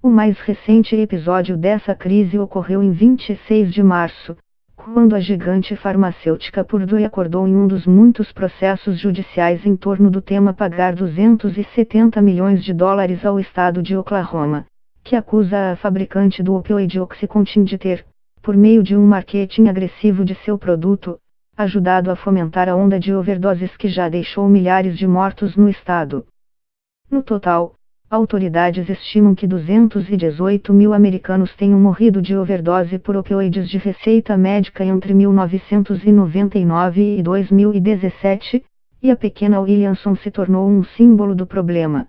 O mais recente episódio dessa crise ocorreu em 26 de março, quando a gigante farmacêutica Purdue acordou em um dos muitos processos judiciais em torno do tema pagar 270 milhões de dólares ao estado de Oklahoma, que acusa a fabricante do opioide Oxycontin de ter, por meio de um marketing agressivo de seu produto, ajudado a fomentar a onda de overdoses que já deixou milhares de mortos no estado. No total, autoridades estimam que 218 mil americanos tenham morrido de overdose por opioides de receita médica entre 1999 e 2017, e a pequena Williamson se tornou um símbolo do problema.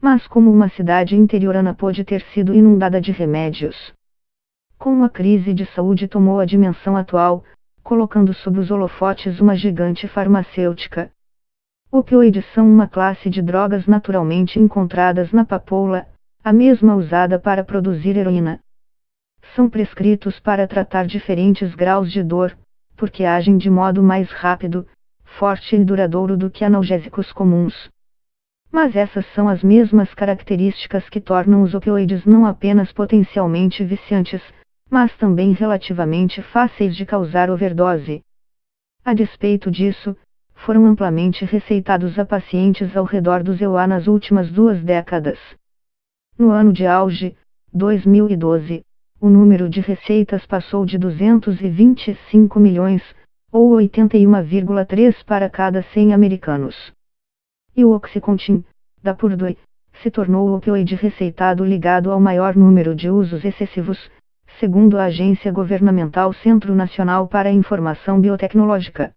Mas como uma cidade interiorana pôde ter sido inundada de remédios? Como a crise de saúde tomou a dimensão atual, colocando sob os holofotes uma gigante farmacêutica. Opioides são uma classe de drogas naturalmente encontradas na papoula, a mesma usada para produzir heroína. São prescritos para tratar diferentes graus de dor, porque agem de modo mais rápido, forte e duradouro do que analgésicos comuns. Mas essas são as mesmas características que tornam os opioides não apenas potencialmente viciantes, mas também relativamente fáceis de causar overdose. A despeito disso, foram amplamente receitados a pacientes ao redor do EUA nas últimas 2 décadas. No ano de auge, 2012, o número de receitas passou de 225 milhões, ou 81,3 para cada 100 americanos. E o Oxycontin, da Purdue, se tornou o opioide receitado ligado ao maior número de usos excessivos, segundo a agência governamental Centro Nacional para a Informação Biotecnológica.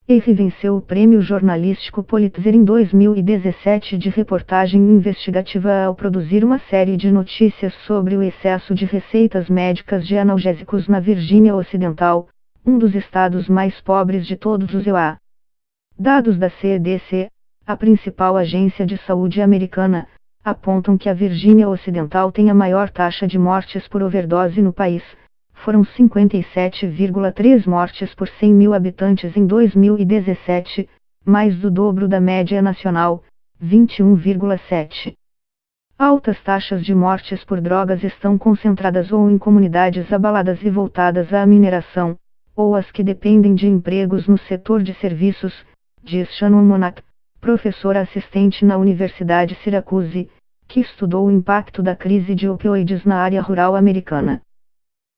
Ele venceu o prêmio jornalístico Pulitzer em 2017 de reportagem investigativa ao produzir uma série de notícias sobre o excesso de receitas médicas de analgésicos na Virgínia Ocidental, um dos estados mais pobres de todos os EUA. Dados da CDC, a principal agência de saúde americana, apontam que a Virgínia Ocidental tem a maior taxa de mortes por overdose no país. Foram 57,3 mortes por 100 mil habitantes em 2017, mais do dobro da média nacional, 21,7. Altas taxas de mortes por drogas estão concentradas ou em comunidades abaladas e voltadas à mineração, ou as que dependem de empregos no setor de serviços, diz Shannon Monak, professora assistente na Universidade Syracuse, que estudou o impacto da crise de opioides na área rural americana.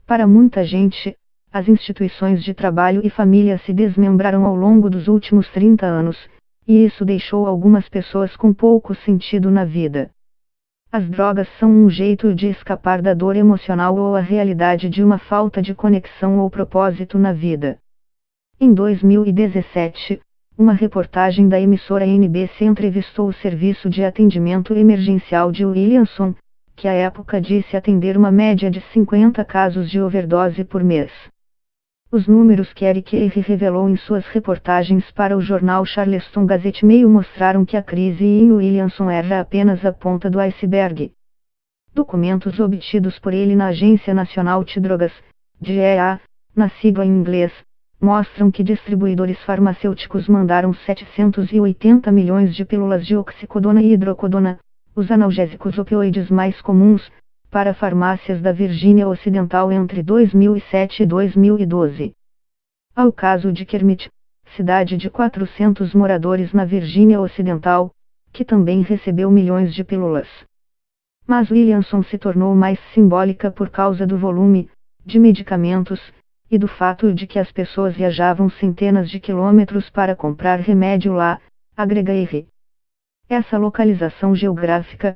Para muita gente, as instituições de trabalho e família se desmembraram ao longo dos últimos 30 anos, e isso deixou algumas pessoas com pouco sentido na vida. As drogas são um jeito de escapar da dor emocional ou a realidade de uma falta de conexão ou propósito na vida. Em 2017, uma reportagem da emissora NBC entrevistou o Serviço de Atendimento Emergencial de Williamson, que à época disse atender uma média de 50 casos de overdose por mês. Os números que Eric Eyre revelou em suas reportagens para o jornal Charleston Gazette Mail mostraram que a crise em Williamson era apenas a ponta do iceberg. Documentos obtidos por ele na Agência Nacional de Drogas, DEA, na sigla em inglês, mostram que distribuidores farmacêuticos mandaram 780 milhões de pílulas de oxicodona e hidrocodona, os analgésicos opioides mais comuns, para farmácias da Virgínia Ocidental entre 2007 e 2012. Ao caso de Kermit, cidade de 400 moradores na Virgínia Ocidental, que também recebeu milhões de pílulas. Mas Williamson se tornou mais simbólica por causa do volume de medicamentos e do fato de que as pessoas viajavam centenas de quilômetros para comprar remédio lá, agrega Eyre. Essa localização geográfica,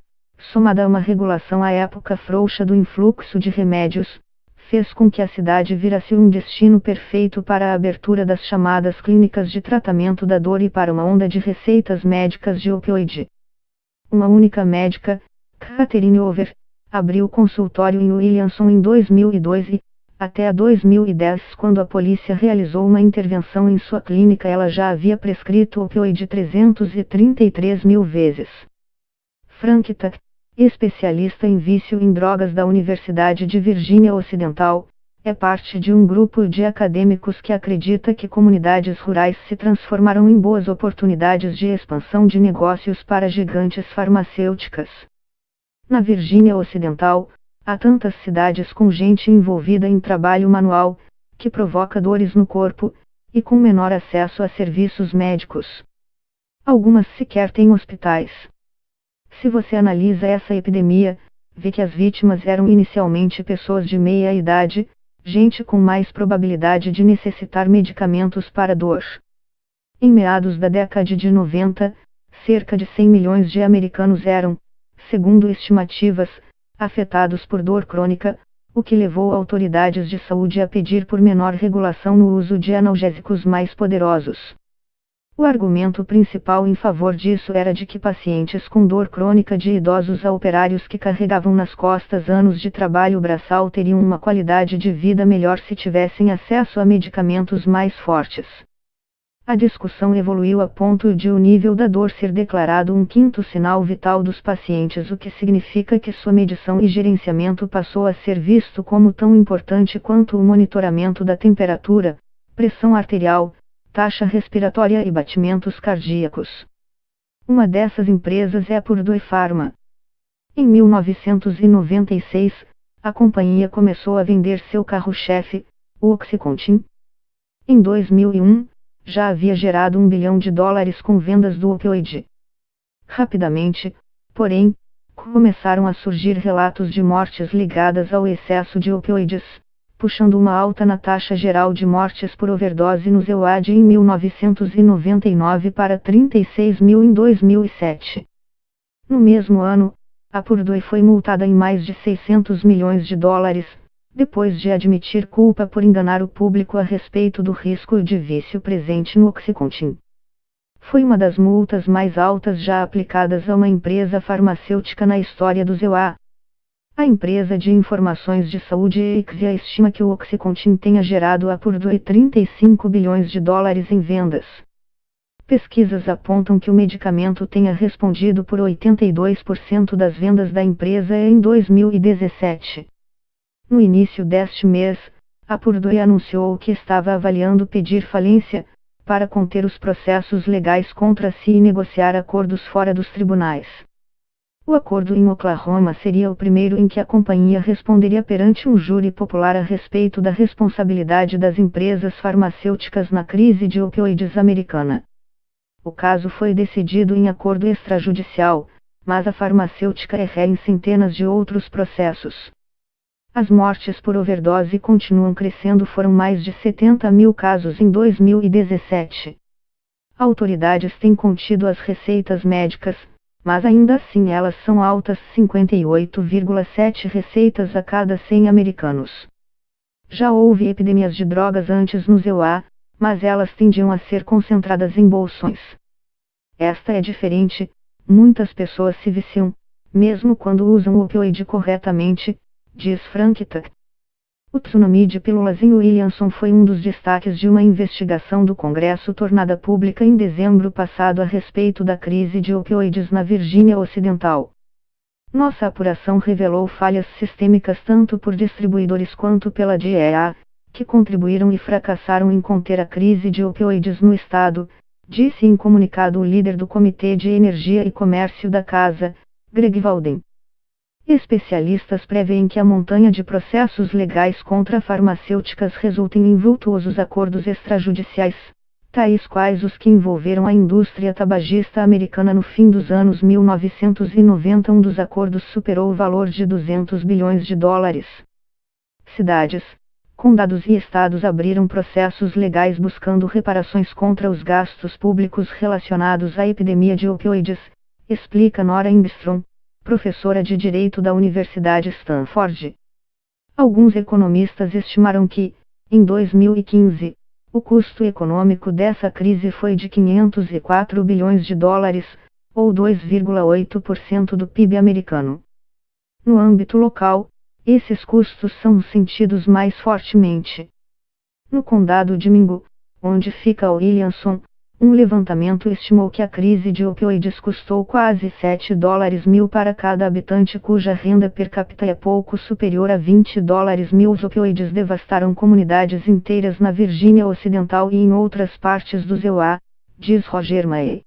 somada a uma regulação à época frouxa do influxo de remédios, fez com que a cidade virasse um destino perfeito para a abertura das chamadas clínicas de tratamento da dor e para uma onda de receitas médicas de opioide. Uma única médica, Catherine Over, abriu consultório em Williamson em 2002 e, até 2010, quando a polícia realizou uma intervenção em sua clínica, ela já havia prescrito opioide 333 mil vezes. Frank Tuck, especialista em vício em drogas da Universidade de Virgínia Ocidental, é parte de um grupo de acadêmicos que acredita que comunidades rurais se transformaram em boas oportunidades de expansão de negócios para gigantes farmacêuticas. Na Virgínia Ocidental, há tantas cidades com gente envolvida em trabalho manual, que provoca dores no corpo, e com menor acesso a serviços médicos. Algumas sequer têm hospitais. Se você analisa essa epidemia, vê que as vítimas eram inicialmente pessoas de meia idade, gente com mais probabilidade de necessitar medicamentos para dor. Em meados da década de 90, cerca de 100 milhões de americanos eram, segundo estimativas, afetados por dor crônica, o que levou autoridades de saúde a pedir por menor regulação no uso de analgésicos mais poderosos. O argumento principal em favor disso era de que pacientes com dor crônica de idosos a operários que carregavam nas costas anos de trabalho braçal teriam uma qualidade de vida melhor se tivessem acesso a medicamentos mais fortes. A discussão evoluiu a ponto de o nível da dor ser declarado um quinto sinal vital dos pacientes, o que significa que sua medição e gerenciamento passou a ser visto como tão importante quanto o monitoramento da temperatura, pressão arterial, taxa respiratória e batimentos cardíacos. Uma dessas empresas é a Purdue Pharma. Em 1996, a companhia começou a vender seu carro-chefe, o Oxycontin. Em 2001, já havia gerado $1 bilhão com vendas do opioide. Rapidamente, porém, começaram a surgir relatos de mortes ligadas ao excesso de opioides, puxando uma alta na taxa geral de mortes por overdose no EUA em 1999 para 36 mil em 2007. No mesmo ano, a Purdue foi multada em mais de $600 milhões, depois de admitir culpa por enganar o público a respeito do risco de vício presente no Oxycontin. Foi uma das multas mais altas já aplicadas a uma empresa farmacêutica na história do EUA. A empresa de informações de saúde IQVIA estima que o Oxycontin tenha gerado a Purdue $35 bilhões em vendas. Pesquisas apontam que o medicamento tenha respondido por 82% das vendas da empresa em 2017. No início deste mês, a Purdue anunciou que estava avaliando pedir falência, para conter os processos legais contra si e negociar acordos fora dos tribunais. O acordo em Oklahoma seria o primeiro em que a companhia responderia perante um júri popular a respeito da responsabilidade das empresas farmacêuticas na crise de opioides americana. O caso foi decidido em acordo extrajudicial, mas a farmacêutica é ré em centenas de outros processos. As mortes por overdose continuam crescendo, foram mais de 70 mil casos em 2017. Autoridades têm contido as receitas médicas, mas ainda assim elas são altas, 58,7 receitas a cada 100 americanos. Já houve epidemias de drogas antes no EUA, mas elas tendiam a ser concentradas em bolsões. Esta é diferente, muitas pessoas se viciam, mesmo quando usam o opioide corretamente, diz Frank Tuck. O tsunami de pílulas em Williamson foi um dos destaques de uma investigação do Congresso tornada pública em dezembro passado a respeito da crise de opioides na Virgínia Ocidental. Nossa apuração revelou falhas sistêmicas tanto por distribuidores quanto pela DEA, que contribuíram e fracassaram em conter a crise de opioides no estado, disse em comunicado o líder do Comitê de Energia e Comércio da Casa, Greg Walden. Especialistas preveem que a montanha de processos legais contra farmacêuticas resultem em vultuosos acordos extrajudiciais, tais quais os que envolveram a indústria tabagista americana no fim dos anos 1990. Um dos acordos superou o valor de $200 bilhões. Cidades, condados e estados abriram processos legais buscando reparações contra os gastos públicos relacionados à epidemia de opioides, explica Nora Engstrom, professora de Direito da Universidade Stanford. Alguns economistas estimaram que, em 2015, o custo econômico dessa crise foi de $504 bilhões, ou 2,8% do PIB americano. No âmbito local, esses custos são sentidos mais fortemente. No condado de Mingo, onde fica Williamson, um levantamento estimou que a crise de opioides custou quase $7 mil para cada habitante cuja renda per capita é pouco superior a $20 mil. Os opioides devastaram comunidades inteiras na Virgínia Ocidental e em outras partes do EUA, diz Roger May.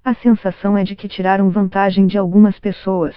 A sensação é de que tiraram vantagem de algumas pessoas.